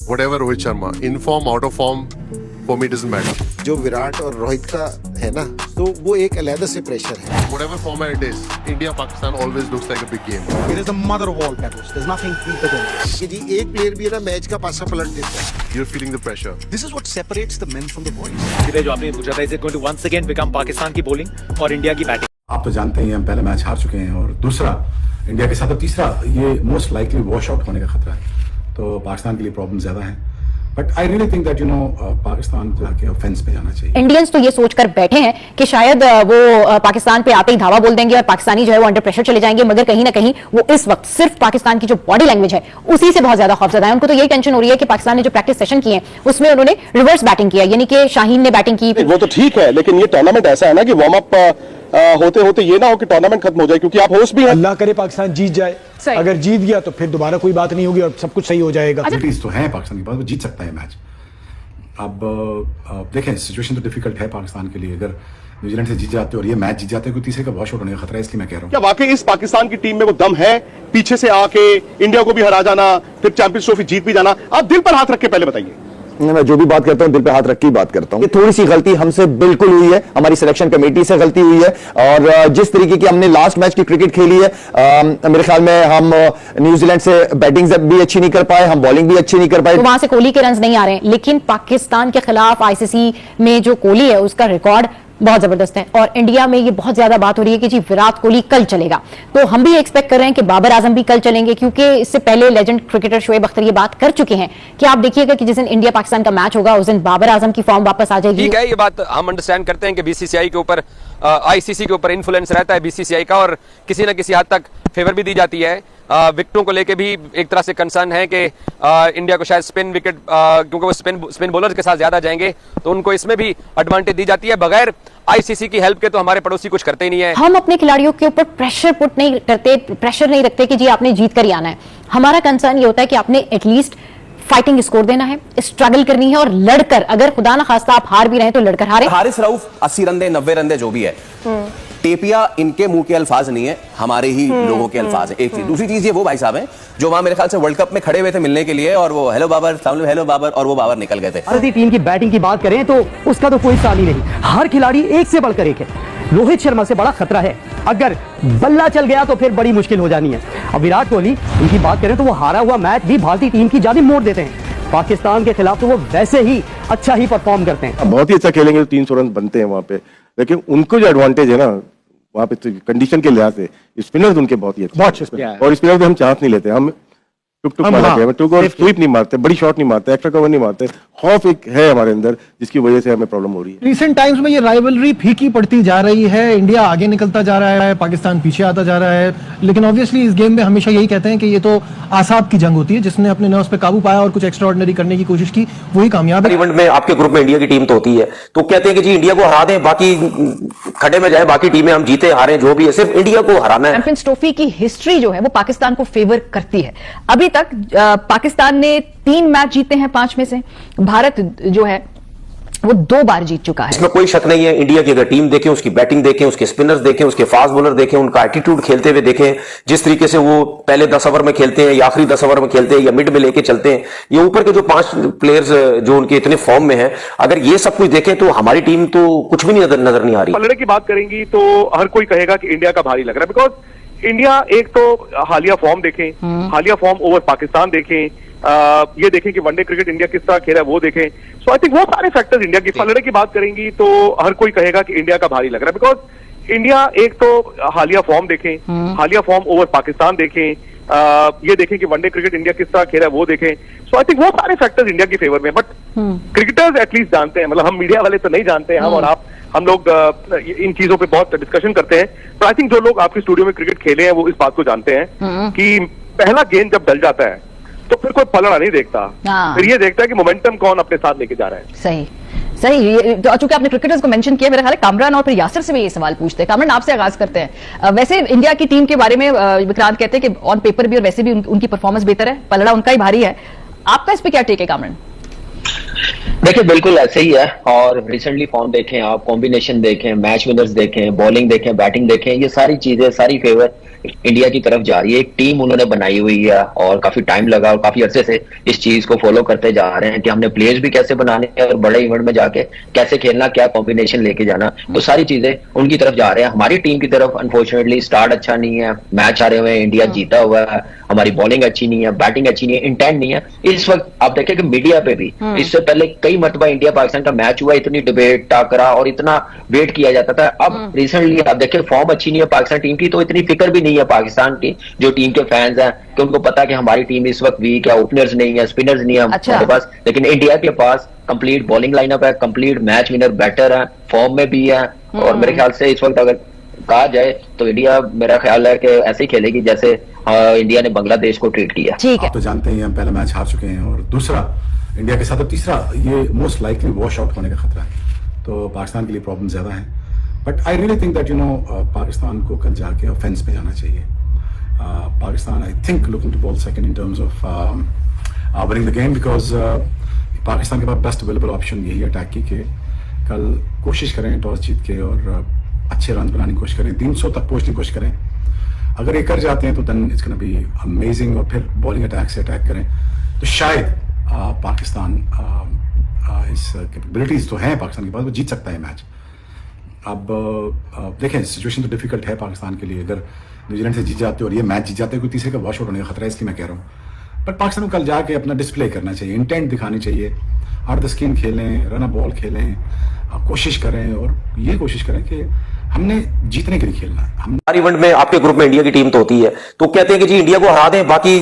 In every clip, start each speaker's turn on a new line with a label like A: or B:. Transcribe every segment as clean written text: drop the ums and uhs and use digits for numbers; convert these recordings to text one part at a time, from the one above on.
A: Whatever Rohit Sharma, in form, out of form, for me doesn't matter.
B: जो विराट और रोहित का है ना, तो वो एक अलग से प्रेशर है.
A: Whatever format it is, India Pakistan always looks like a big game.
C: It is the mother of all battles. There's nothing deeper than this.
B: कि जी एक प्लेयर भी है ना मैच का पासा पलट देता है.
A: You're feeling the pressure.
C: This is what separates the men from the boys.
D: जो आपने पूछा था, is it going to once again become Pakistan की bowling और इंडिया की बैटिंग?
E: आप तो जानते हैं हम पहले मैच हार चुके हैं और दूसरा इंडिया के साथ अब तीसरा ये मोस्ट लाइकली वॉश आउट होने का खतरा है, तो पाकिस्तान के लिए प्रॉब्लम ज्यादा है. But I really think that Pakistan जाके ऑफेंस पे जाना चाहिए.
F: इंडियंस तो ये सोचकर बैठे हैं कि शायद वो पाकिस्तान पे आते ही धावा बोल देंगे और पाकिस्तानी जो है वो अंडर प्रेशर चले जाएंगे, मगर कहीं ना कहीं वो इस वक्त सिर्फ पाकिस्तान की जो बॉडी लैंग्वेज है उसी से बहुत ज्यादा खौफजदा है. उनको तो यही टेंशन हो रही है कि पाकिस्तान ने जो प्रैक्टिस सेशन किए हैं उसमें उन्होंने रिवर्स बैटिंग किया, यानी कि शाहीन ने बैटिंग की.
G: वो तो ठीक है, लेकिन ये टूर्नामेंट ऐसा है ना कि वार्म अप होते होते ये ना हो कि टूर्नामेंट खत्म हो जाए, क्योंकि आप होस्ट भी हैं.
H: अल्लाह करे पाकिस्तान जीत जाए. अगर जीत गया तो फिर दोबारा कोई बात नहीं होगी और सब कुछ सही हो जाएगा.
E: तो है पाकिस्तान के पास, वो जीत सकता है मैच. अब देखें सिचुएशन तो डिफिकल्ट है पाकिस्तान के लिए. अगर न्यूजीलैंड से जीत जाते और ये मैच जीत जाते कोई तीसरे का वॉश आउट होने का खतरा है, इसलिए मैं कह रहा हूं.
G: क्या वाकई इस पाकिस्तान की टीम में वो दम है पीछे से आके इंडिया को भी हरा जाना, फिर चैंपियंस ट्रॉफी जीत भी जाना? आप दिल पर हाथ रख के पहले बताइए.
I: मैं जो भी बात करता हूं दिल पे हाथ रख के ही बात करता हूं. ये थोड़ी सी गलती हमसे बिल्कुल हुई है, हमारी सिलेक्शन कमेटी से गलती हुई है. और जिस तरीके की हमने लास्ट मैच की क्रिकेट खेली है, मेरे ख्याल में हम न्यूजीलैंड से बैटिंग भी अच्छी नहीं कर पाए, हम बॉलिंग भी अच्छी नहीं कर पाए.
F: तो वहां से कोहली के रन नहीं आ रहे हैं, लेकिन पाकिस्तान के खिलाफ आईसीसी में जो कोहली है उसका रिकॉर्ड बहुत जबरदस्त है. और इंडिया में ये बहुत ज्यादा बात हो रही है कि जी विराट कोहली कल चलेगा, तो हम भी एक्सपेक्ट कर रहे हैं कि बाबर आजम भी कल चलेंगे, क्योंकि इससे पहले लेजेंड क्रिकेटर शोएब अख्तर ये बात कर चुके हैं कि आप देखिएगा कि जिस दिन इंडिया पाकिस्तान का मैच होगा उस दिन बाबर आजम की फॉर्म वापस आ जाएगी.
J: ठीक है, ये बात हम अंडरस्टैंड करते हैं कि बीसीसीआई के ऊपर आईसीसी के ऊपर इन्फ्लुएंस रहता है बीसीसीआई का, और किसी न किसी हद तक फेवर भी दी जाती है. विकेटों को लेके भी एक तरह से कंसर्न है कि इंडिया को शायद स्पिन विकेट, क्योंकि वो स्पिन बॉलर के साथ ज्यादा जाएंगे तो उनको इसमें भी एडवांटेज दी जाती है. बगैर आईसीसी की हेल्प के तो हमारे पड़ोसी कुछ करते ही नहीं है.
F: हम अपने खिलाड़ियों के ऊपर प्रेशर पुट नहीं करते, प्रेशर नहीं रखते कि जी आपने जीत कर ही आना है. हमारा कंसर्न ये होता है कि आपने एटलीस्ट फाइटिंग स्कोर देना है, स्ट्रगल करनी है और लड़कर, अगर खुदा ना खास्ता आप हार भी रहे तो लड़कर हारे.
K: हारिस रऊफ 80 रन दे 90 रन दे जो भी है, टेपिया इनके मुंह के अल्फाज नहीं है, हमारे ही लोगों के अल्फाज है. एक चीज. दूसरी चीज ये वो भाई साहब हैं जो वहां मेरे ख्याल से वर्ल्ड कप में खड़े हुए थे मिलने के लिए, और वो हेलो बाबर हेलो बाबर, और वो बाबर निकल गए थे.
H: भारतीय टीम की बैटिंग की बात करें तो उसका तो कोई साल ही नहीं. हर खिलाड़ी एक से बढ़कर एक है. रोहित शर्मा से बड़ा खतरा है, अगर बल्ला चल गया तो फिर बड़ी मुश्किल हो जानी है. अब विराट कोहली इनकी बात करें तो वो हारा हुआ मैच भी भारतीय टीम की जानिब मोड़ देते हैं. पाकिस्तान के खिलाफ तो वो वैसे ही अच्छा ही परफॉर्म करते हैं.
G: बहुत ही अच्छा खेलेंगे तो 300 रन बनते हैं वहां पे, लेकिन उनको जो एडवांटेज है ना वहां पे कंडीशन के लिहाज से स्पिनर्स उनके बहुत ही अच्छे, और स्पिनर पे हम चांस नहीं लेते. हम टुक और स्वीप नहीं मारते, बड़ी शॉट नहीं मारते, एक्स्ट्रा कवर नहीं मारते. खौफ एक है हमारे अंदर जिसकी वजह से हमें प्रॉब्लम हो रही है.
L: रिसेंट टाइम्स में ये राइवलरी फीकी पड़ती जा रही है, इंडिया आगे निकलता जा रहा है, पाकिस्तान पीछे आता जा रहा है. लेकिन ऑब्वियसली इस गेम में हमेशा यही कहते हैं कि ये तो आसाब की जंग होती है, जिसने अपने नर्व्स पे काबू पाया और कुछ एक्स्ट्राऑर्डिनरी करने की कोशिश की वही कामयाब है.
K: इवेंट में आपके ग्रुप में इंडिया की टीम तो होती है, तो कहते हैं कि जी इंडिया को हरा दें, बाकी खड़े में जाए, बाकी टीमें हम जीते हारें जो भी है, सिर्फ इंडिया को हराना है.
F: चैंपियंस ट्रॉफी की हिस्ट्री जो है वो पाकिस्तान को फेवर करती है. अभी तक पाकिस्तान ने 3 मैच जीते हैं 5 में से. भारत जो है वो 2 बार जीत चुका है.
K: इसमें कोई शक नहीं है. इंडिया की अगर टीम देखें, उसकी बैटिंग देखें, उसके स्पिनर्स देखें, उसके फास्ट बॉलर देखें, उनका एटीट्यूड खेलते हुए देखें, जिस तरीके से वो पहले 10 ओवर में खेलते हैं या आखिरी 10 ओवर में खेलते हैं या मिड में लेके चलते हैं, ये ऊपर के जो 5 प्लेयर्स जो उनके इतने फॉर्म में हैं, अगर ये सब कुछ देखें तो हमारी टीम तो कुछ भी नजर नहीं आ रही.
G: पलड़े की बात करेंगी तो हर कोई कहेगा कि इंडिया का भारी लग रहा है, बिकॉज इंडिया एक तो हालिया फॉर्म देखें, हालिया फॉर्म ओवर पाकिस्तान देखें, ये देखें कि वनडे क्रिकेट इंडिया किस तरह खेला है वो देखें. सो आई थिंक वो सारे फैक्टर्स इंडिया की. पलड़े की बात करेंगी तो हर कोई कहेगा कि इंडिया का भारी लग रहा है, बिकॉज इंडिया एक तो हालिया फॉर्म देखें, हालिया फॉर्म ओवर पाकिस्तान देखें, ये देखें कि वनडे क्रिकेट इंडिया किस तरह खेला है वो देखें. सो आई थिंक वो सारे फैक्टर्स इंडिया की फेवर में. बट क्रिकेटर्स एटलीस्ट जानते हैं, मतलब हम मीडिया वाले तो नहीं जानते हैं, हम और आप, हम लोग इन चीजों पे बहुत डिस्कशन करते हैं. तो आई थिंक जो लोग आपके स्टूडियो में क्रिकेट खेले हैं वो इस बात को जानते हैं कि पहला गेंद जब डल जाता है तो फिर कोई पलड़ा नहीं देखता, फिर ये देखता है कि मोमेंटम कौन अपने साथ लेके जा रहा है.
F: सही. तो चूंकि आपने क्रिकेटर्स को मेंशन किया, मेरा ख्याल है कामरान और फिर यासिर से भी ये सवाल पूछते हैं. कामरान, आपसे आगाज करते हैं. वैसे इंडिया की टीम के बारे में विक्रांत कहते हैं कि ऑन पेपर भी और वैसे भी उनकी परफॉर्मेंस बेहतर है, पलड़ा उनका ही भारी है. आपका इस पे क्या टेक है कामरान?
M: देखिए बिल्कुल ऐसे ही है. और रिसेंटली फॉर्म देखें आप, कॉम्बिनेशन देखें, मैच विनर्स देखें, बॉलिंग देखें, बैटिंग देखें, ये सारी चीजें, सारी फेवर इंडिया की तरफ जा रही है। एक टीम उन्होंने बनाई हुई है और काफी टाइम लगा और काफी अरसे से इस चीज को फॉलो करते जा रहे हैं कि हमने प्लेयर्स भी कैसे बनाने हैं और बड़े इवेंट में जाके कैसे खेलना, क्या कॉम्बिनेशन लेके जाना, तो सारी चीजें उनकी तरफ जा रहे हैं। हमारी टीम की तरफ अनफॉर्चुनेटली स्टार्ट अच्छा नहीं है, मैच हारे हुए हैं, इंडिया जीता हुआ है, हमारी बॉलिंग अच्छी नहीं है, बैटिंग अच्छी नहीं है, इंटेंट नहीं है। इस वक्त आप देखें कि मीडिया पे भी इससे पहले कई मरतबा इंडिया पाकिस्तान का मैच हुआ, इतनी डिबेट टाकरा और इतना वेट किया जाता था। अब रिसेंटली आप देखें फॉर्म अच्छी नहीं है पाकिस्तान टीम की, तो इतनी फिक्र भी नहीं है पाकिस्तान की जो टीम के फैंस हैं, कि उनको पता है कि हमारी टीम इस वक्त वीक है, ओपनर्स नहीं है, स्पिनर्स नहीं है हमारे पास। लेकिन इंडिया के पास कंप्लीट बॉलिंग लाइनअप है, कंप्लीट मैच विनर बैटर है, फॉर्म में भी है। और मेरे ख्याल से इस वक्त अगर कहा जाए तो इंडिया, मेरा ख्याल है कि ऐसे ही खेलेगी जैसे इंडिया ने बांग्लादेश को ट्रीट किया।
F: ठीक है,
E: तो जानते हैं हम पहला मैच हार चुके हैं और दूसरा इंडिया के साथ अब तीसरा, ये मोस्ट लाइकली वॉश आउट होने का खतरा है। तो पाकिस्तान के लिए प्रॉब्लम ज्यादा है, but I really think that Pakistan को कल जाके ऑफेंस पे जाना चाहिए। Pakistan I think looking to bowl second in terms of winning the game, because Pakistan के पास बेस्ट अवेलेबल ऑप्शन यही अटैक की कि कल कोशिश करें टॉस जीत के और अच्छे रन बनाने की कोशिश करें, 300 तक पहुंचने की कोशिश करें। अगर ये कर जाते हैं तो then it's gonna be amazing, और फिर बॉलिंग अटैक से अटैक करें तो शायद पाकिस्तान इस कैपेबिलिटीज तो हैं पाकिस्तान के पास, वो जीत सकता है मैच। अब देखें सिचुएशन तो डिफिकल्ट है पाकिस्तान के लिए, अगर न्यूजीलैंड से जीत जाते और ये मैच जीत जाते कोई तीसरे का वॉश आउट होने का खतरा है, इसलिए मैं कह रहा हूँ। बट पाकिस्तान को कल जाके अपना डिस्प्ले करना चाहिए, इंटेंट दिखानी चाहिए, आउट द स्किन खेलें, रन बॉल खेलें, कोशिश करें और ये कोशिश करें कि हमने जीतने के लिए खेलना है।
K: हर इवेंट में आपके ग्रुप में इंडिया की टीम तो होती है, तो कहते हैं कि जी इंडिया को हरा दें, बाकी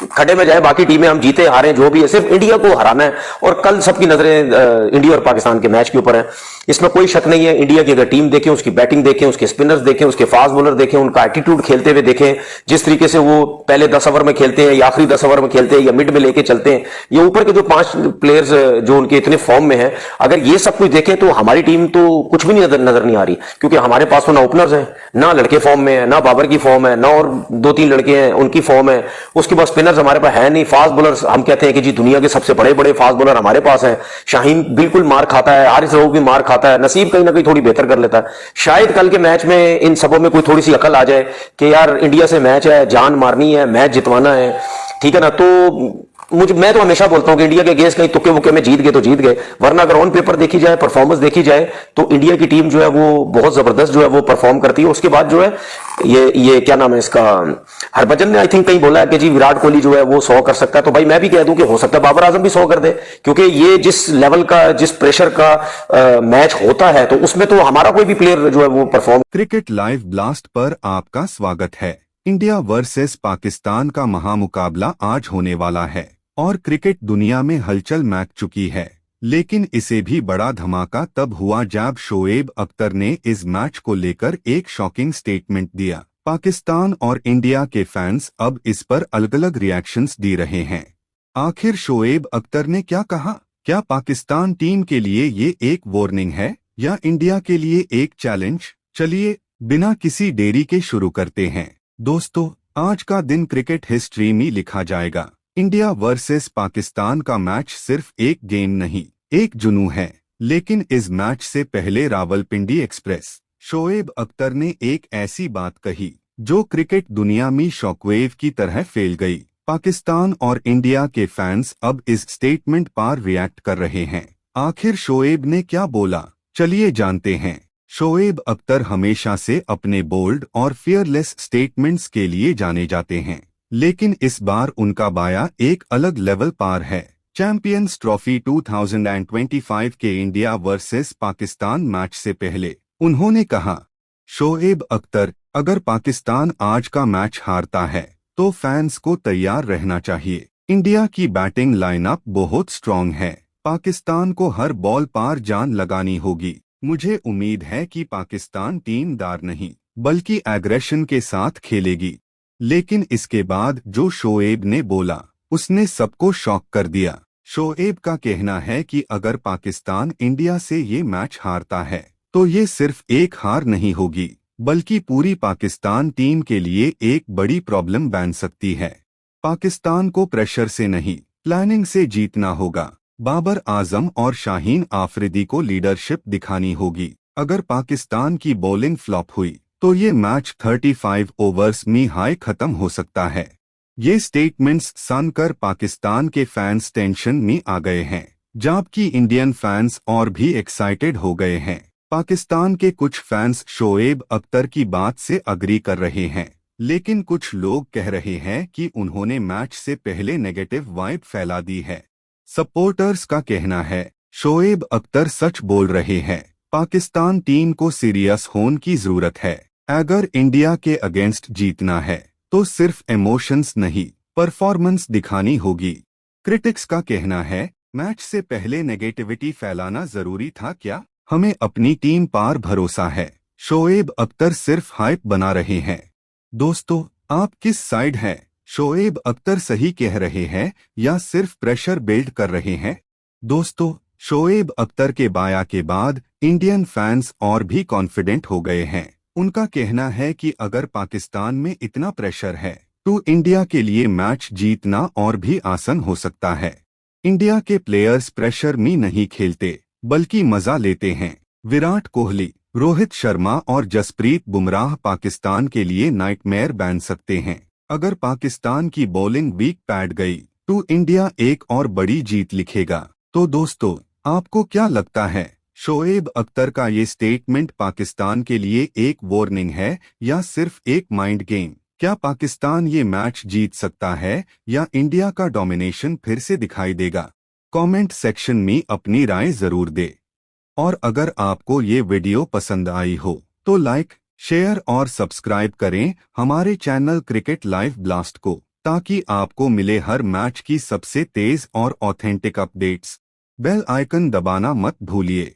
K: खड़े में जाए, बाकी टीमें हम जीते हारें जो भी है, सिर्फ इंडिया को हराना है। और कल सबकी नजरें इंडिया और पाकिस्तान के मैच के ऊपर है, इसमें कोई शक नहीं है। इंडिया की अगर टीम देखें, उसकी बैटिंग देखें, उसके स्पिनर्स देखें, उसके फास्ट बॉलर देखें, उनका एटीट्यूड खेलते हुए देखें, जिस तरीके से वो पहले 10 ओवर में खेलते हैं या आखिरी 10 ओवर में खेलते हैं या मिड में लेके चलते हैं, ये ऊपर के जो 5 प्लेयर्स जो उनके इतने फॉर्म में है, अगर ये सब कुछ देखें तो हमारी टीम तो कुछ भी नजर नहीं आ रही, क्योंकि हमारे पास तो ना ओपनर्स हैं, ना लड़के फॉर्म में है, ना बाबर की फॉर्म है, ना और 2-3 लड़के हैं उनकी फॉर्म है, उसके बाद स्पिनर्स हमारे पास है नहीं, फास्ट बॉलर्स हम कहते हैं कि जी दुनिया के सबसे बड़े बड़े फास्ट बॉलर हमारे पास हैं। शाहीन बिल्कुल मार खाता है, हारिस रऊफ भी मार खाता है, नसीब कहीं ना कहीं थोड़ी बेहतर कर लेता है। शायद कल के मैच में इन सबों में कोई थोड़ी सी अकल आ जाए कि यार इंडिया से मैच है, जान मारनी है, मैच जितवाना है, ठीक है ना। तो मैं तो हमेशा बोलता हूं कि इंडिया के अगेंस्ट कहीं तुक्के मुक्के में जीत गए तो जीत गए, वरना अगर ऑन पेपर देखी जाए, परफॉर्मेंस देखी जाए, तो इंडिया की टीम जो है वो बहुत जबरदस्त जो है वो परफॉर्म करती है। उसके बाद जो है ये क्या नाम है इसका, हरभजन ने आई थिंक कहीं बोला है कि जी विराट कोहली जो है वो 100 कर सकता है, तो भाई मैं भी कह दूं कि हो सकता है बाबर आजम भी 100 कर दे, क्योंकि ये जिस लेवल का, जिस प्रेशर का मैच होता है, तो उसमें तो हमारा कोई भी प्लेयर जो है वो परफॉर्म।
N: क्रिकेट लाइव ब्लास्ट पर आपका स्वागत है। इंडिया वर्सेस पाकिस्तान का महामुकाबला आज होने वाला है और क्रिकेट दुनिया में हलचल मच चुकी है, लेकिन इसे भी बड़ा धमाका तब हुआ जब शोएब अख्तर ने इस मैच को लेकर एक शॉकिंग स्टेटमेंट दिया। पाकिस्तान और इंडिया के फैंस अब इस पर अलग अलग रिएक्शंस दे रहे हैं। आखिर शोएब अख्तर ने क्या कहा? क्या पाकिस्तान टीम के लिए ये एक वार्निंग है या इंडिया के लिए एक चैलेंज? चलिए बिना किसी देरी के शुरू करते हैं। दोस्तों, आज का दिन क्रिकेट हिस्ट्री में लिखा जाएगा। इंडिया वर्सेस पाकिस्तान का मैच सिर्फ एक गेम नहीं, एक जुनून है। लेकिन इस मैच से पहले रावलपिंडी एक्सप्रेस शोएब अख्तर ने एक ऐसी बात कही जो क्रिकेट दुनिया में शॉकवेव की तरह फैल गई। पाकिस्तान और इंडिया के फैंस अब इस स्टेटमेंट पर रिएक्ट कर रहे हैं। आखिर शोएब ने क्या बोला, चलिए जानते हैं। शोएब अख्तर हमेशा से अपने बोल्ड और फियरलेस स्टेटमेंट्स के लिए जाने जाते हैं, लेकिन इस बार उनका बाया एक अलग लेवल पार है। चैंपियंस ट्रॉफी 2025 के इंडिया वर्सेस पाकिस्तान मैच से पहले उन्होंने कहा, शोएब अख्तर, अगर पाकिस्तान आज का मैच हारता है तो फैंस को तैयार रहना चाहिए। इंडिया की बैटिंग लाइनअप बहुत स्ट्रॉन्ग है, पाकिस्तान को हर बॉल पर जान लगानी होगी। मुझे उम्मीद है कि पाकिस्तान टीम दार नहीं बल्कि एग्रेशन के साथ खेलेगी। लेकिन इसके बाद जो शोएब ने बोला उसने सबको शॉक कर दिया। शोएब का कहना है कि अगर पाकिस्तान इंडिया से ये मैच हारता है तो ये सिर्फ एक हार नहीं होगी बल्कि पूरी पाकिस्तान टीम के लिए एक बड़ी प्रॉब्लम बन सकती है। पाकिस्तान को प्रेशर से नहीं, प्लानिंग से जीतना होगा। बाबर आजम और शाहीन आफरीदी को लीडरशिप दिखानी होगी। अगर पाकिस्तान की बॉलिंग फ्लॉप हुई तो ये मैच 35 ओवर्स में हाई खत्म हो सकता है। ये स्टेटमेंट्स सुनकर पाकिस्तान के फैंस टेंशन में आ गए हैं, जबकि इंडियन फैंस और भी एक्साइटेड हो गए हैं। पाकिस्तान के कुछ फैंस शोएब अख्तर की बात से अग्री कर रहे हैं, लेकिन कुछ लोग कह रहे हैं कि उन्होंने मैच से पहले नेगेटिव वाइब फैला दी है। सपोर्टर्स का कहना है शोएब अख्तर सच बोल रहे हैं, पाकिस्तान टीम को सीरियस होने की जरूरत है। अगर इंडिया के अगेंस्ट जीतना है तो सिर्फ इमोशंस नहीं, परफॉर्मेंस दिखानी होगी। क्रिटिक्स का कहना है मैच से पहले नेगेटिविटी फैलाना जरूरी था क्या? हमें अपनी टीम पर भरोसा है। शोएब अख्तर सिर्फ हाइप बना रहे हैं। दोस्तों, आप किस साइड हैं? शोएब अख्तर सही कह रहे हैं या सिर्फ प्रेशर बिल्ड कर रहे हैं? दोस्तों, शोएब अख्तर के बयान के बाद इंडियन फैंस और भी कॉन्फिडेंट हो गए हैं। उनका कहना है कि अगर पाकिस्तान में इतना प्रेशर है तो इंडिया के लिए मैच जीतना और भी आसान हो सकता है। इंडिया के प्लेयर्स प्रेशर में नहीं खेलते बल्कि मजा लेते हैं। विराट कोहली, रोहित शर्मा और जसप्रीत बुमराह पाकिस्तान के लिए नाइटमेयर बन सकते हैं। अगर पाकिस्तान की बॉलिंग वीक पैड गई तो इंडिया एक और बड़ी जीत लिखेगा। तो दोस्तों, आपको क्या लगता है? शोएब अख्तर का ये स्टेटमेंट पाकिस्तान के लिए एक वार्निंग है या सिर्फ एक माइंड गेम? क्या पाकिस्तान ये मैच जीत सकता है या इंडिया का डोमिनेशन फिर से दिखाई देगा? कमेंट सेक्शन में अपनी राय जरूर दे। और अगर आपको ये वीडियो पसंद आई हो तो लाइक, शेयर और सब्सक्राइब करें हमारे चैनल क्रिकेट लाइव ब्लास्ट को, ताकि आपको मिले हर मैच की सबसे तेज और ऑथेंटिक अपडेट्स। बेल आइकन दबाना मत भूलिए।